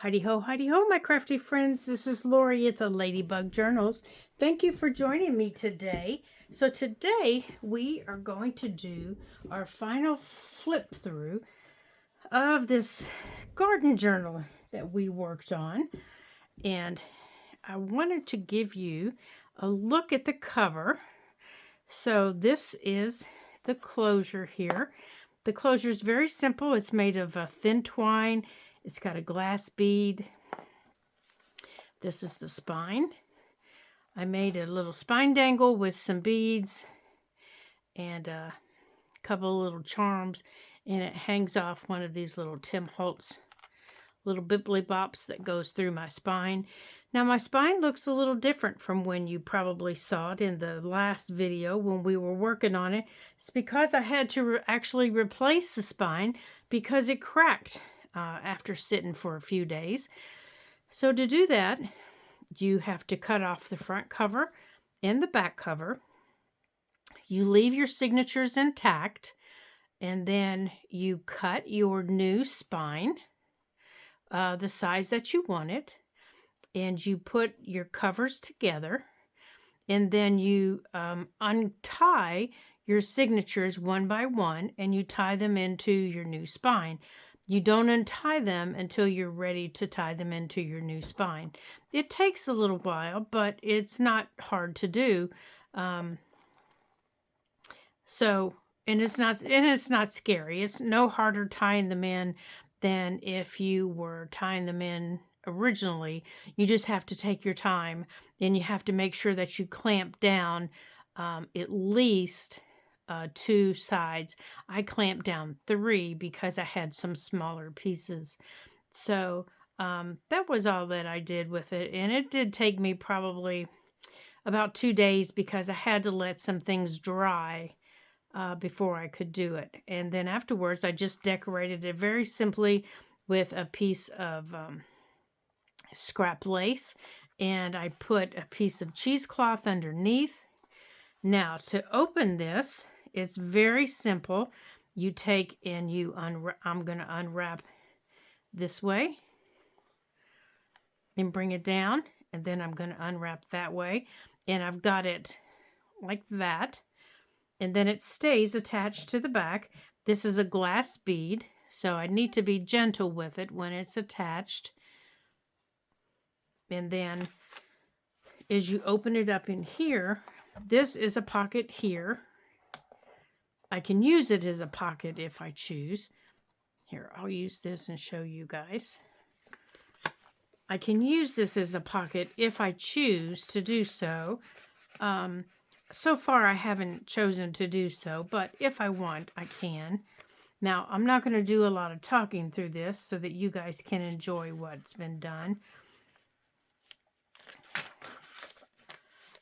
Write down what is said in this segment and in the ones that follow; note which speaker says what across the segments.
Speaker 1: Heidi ho, my crafty friends. This is Lori at the Ladybug Journals. Thank you for joining me today. So today we are going to do our final flip through of this garden journal that we worked on. And I wanted to give you a look at the cover. So this is the closure here. The closure is very simple. It's made of thin twine. It's got a glass bead. This is the spine. I made a little spine dangle with some beads and a couple of little charms, and it hangs off one of these little Tim Holtz little bibbly bops that goes through my spine. Now my spine looks a little different from when you probably saw it in the last video when we were working on it. It's because I had to actually replace the spine because it cracked after sitting for a few days. So to do that, you have to cut off the front cover and the back cover. You leave your signatures intact, and then you cut your new spine the size that you want it, and you put your covers together, and then you untie your signatures one by one, and you tie them into your new spine. You don't untie them until you're ready to tie them into your new spine. It takes a little while, but it's not hard to do. And it's not scary. It's no harder tying them in than if you were tying them in originally. You just have to take your time, and you have to make sure that you clamp down at least 2 sides. I clamped down 3 because I had some smaller pieces. So that was all that I did with it, and it did take me probably about 2 days because I had to let some things dry before I could do it. And then afterwards, I just decorated it very simply with a piece of scrap lace, and I put a piece of cheesecloth underneath. Now, to open this, it's very simple. You take and you I'm going to unwrap this way and bring it down, and then I'm going to unwrap that way, and I've got it like that. And then it stays attached to the back. This is a glass bead, so I need to be gentle with it when it's attached. And then as you open it up in here, this is a pocket here. I can use it as a pocket if I choose. Here, I'll use this and show you guys. I can use this as a pocket if I choose to do so. So far, I haven't chosen to do so, but if I want, I can. Now, I'm not going to do a lot of talking through this so that you guys can enjoy what's been done.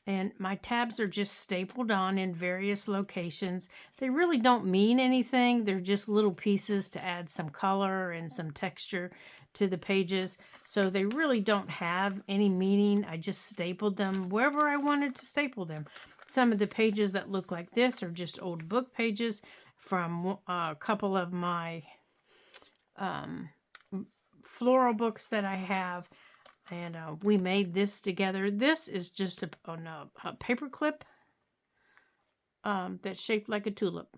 Speaker 1: And my tabs are just stapled on in various locations. They really don't mean anything. They're just little pieces to add some color and some texture to the pages. So they really don't have any meaning. I just stapled them wherever I wanted to staple them. Some of the pages that look like this are just old book pages from a couple of my floral books that I have. And we made this together. This is just a paper clip that's shaped like a tulip.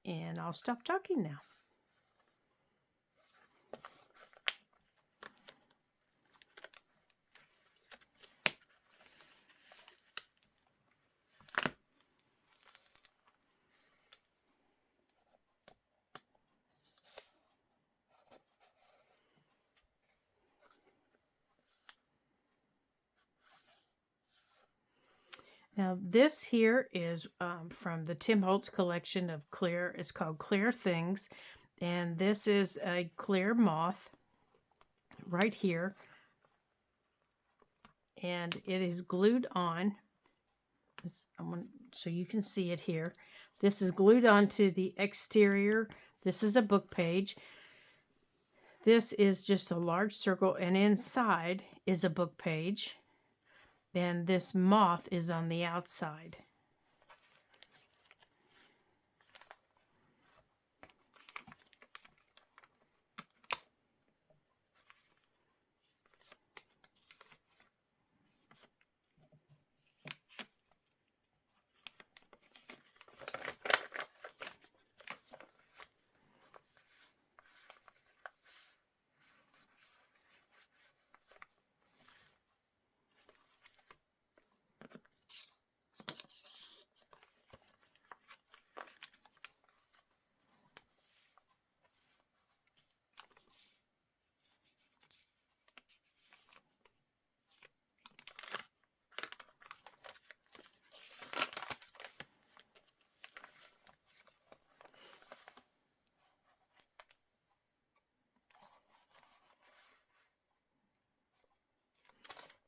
Speaker 1: And I'll stop talking now. Now this here is from the Tim Holtz collection of clear. It's called Clear Things, and this is a clear moth right here, and it is glued on. So you can see it here. This is glued onto the exterior. This is a book page. This is just a large circle, and inside is a book page. And this moth is on the outside.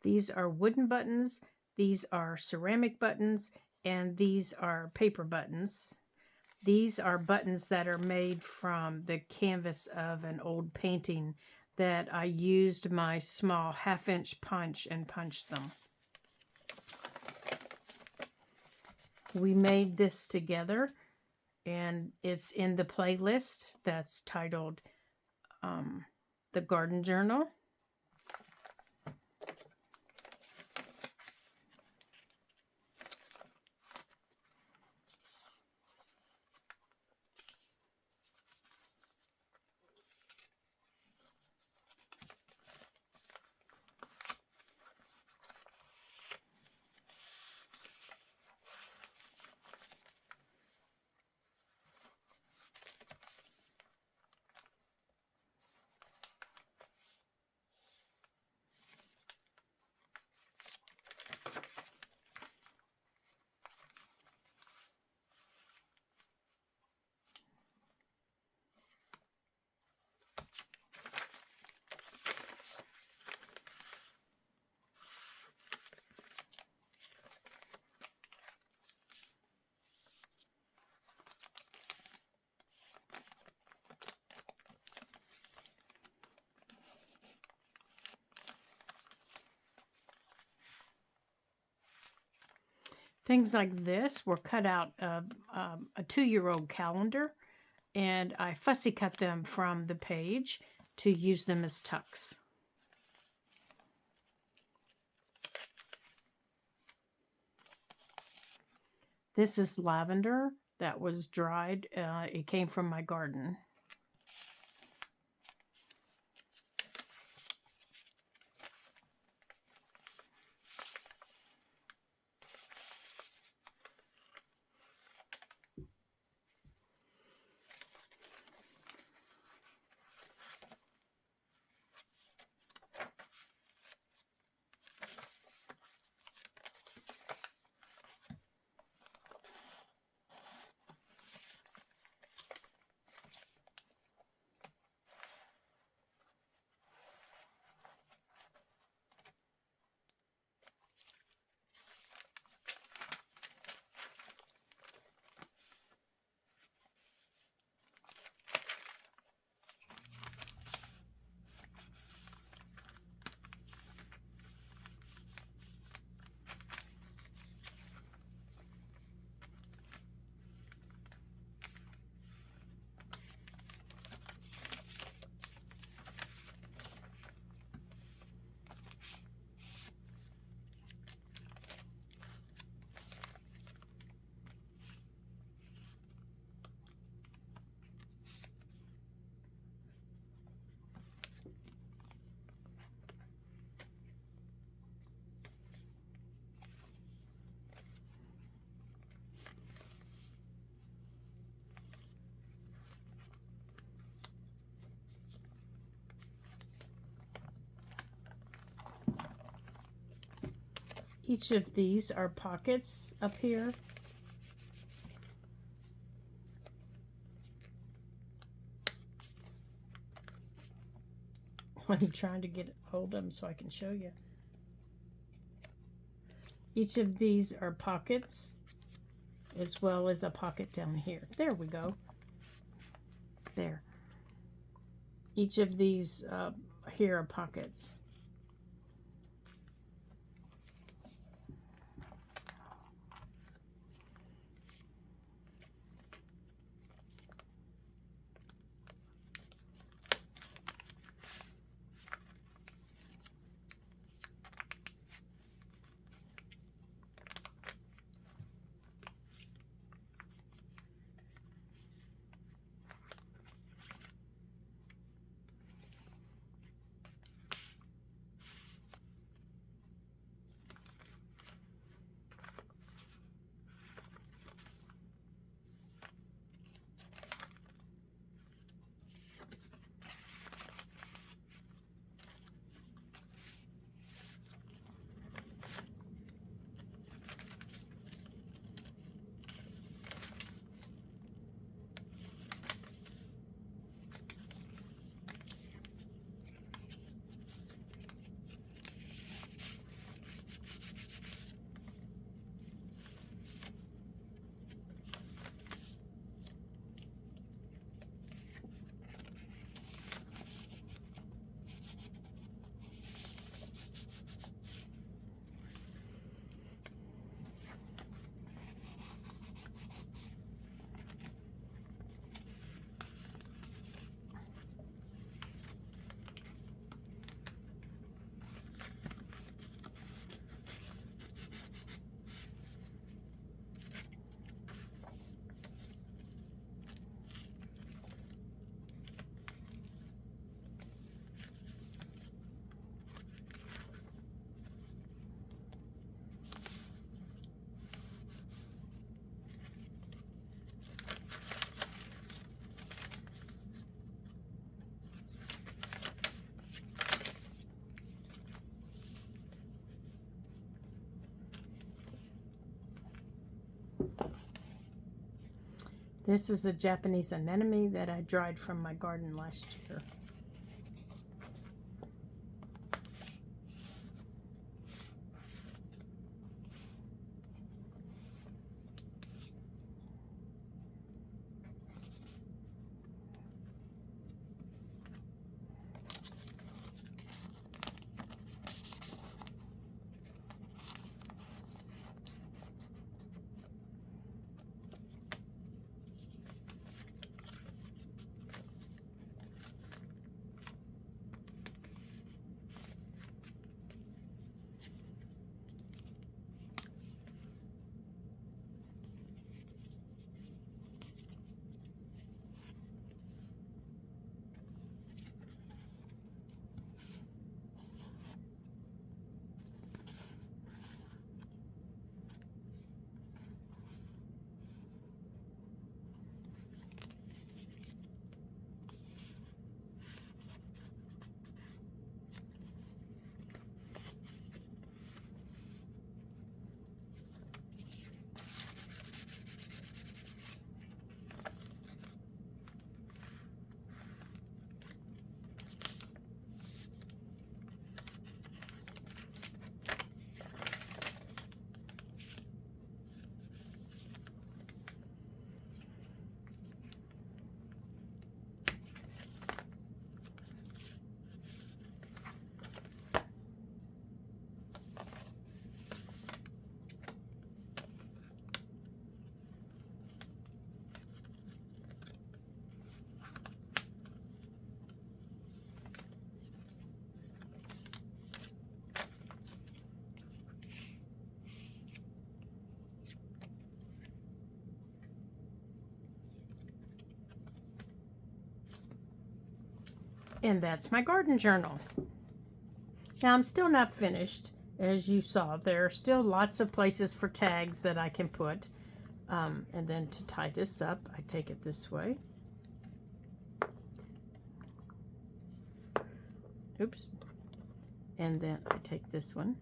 Speaker 1: These are wooden buttons, these are ceramic buttons, and these are paper buttons. These are buttons that are made from the canvas of an old painting that I used my small 1/2-inch punch and punched them. We made this together, and it's in the playlist that's titled The Garden Journal. Things like this were cut out of a 2-year-old calendar, and I fussy cut them from the page to use them as tucks. This is lavender that was dried. It came from my garden. Each of these are pockets up here. I'm trying to get hold of them so I can show you. Each of these are pockets, as well as a pocket down here. There we go. There. Each of these here are pockets. This is a Japanese anemone that I dried from my garden last year. And that's my garden journal. Now I'm still not finished. As you saw, there are still lots of places for tags that I can put. And then to tie this up, I take it this way. Oops. And then I take this one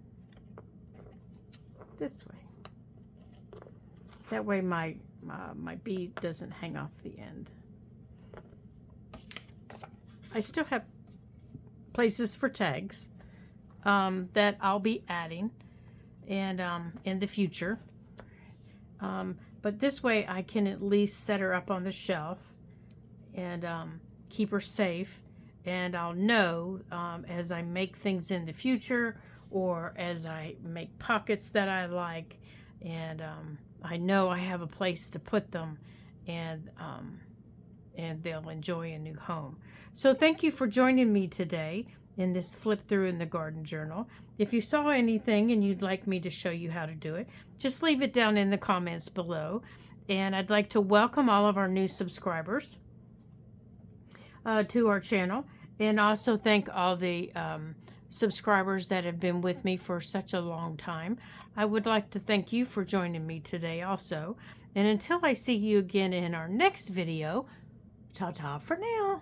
Speaker 1: this way. That way my bead doesn't hang off the end. I still have places for tags that I'll be adding and in the future. But this way I can at least set her up on the shelf and keep her safe. And I'll know as I make things in the future, or as I make pockets that I like, and I know I have a place to put them, and they'll enjoy a new home. So thank you for joining me today in this flip through in the garden journal. If you saw anything and you'd like me to show you how to do it, just leave it down in the comments below. And I'd like to welcome all of our new subscribers to our channel, and also thank all the subscribers that have been with me for such a long time. I would like to thank you for joining me today also. And until I see you again in our next video, ta-ta for now.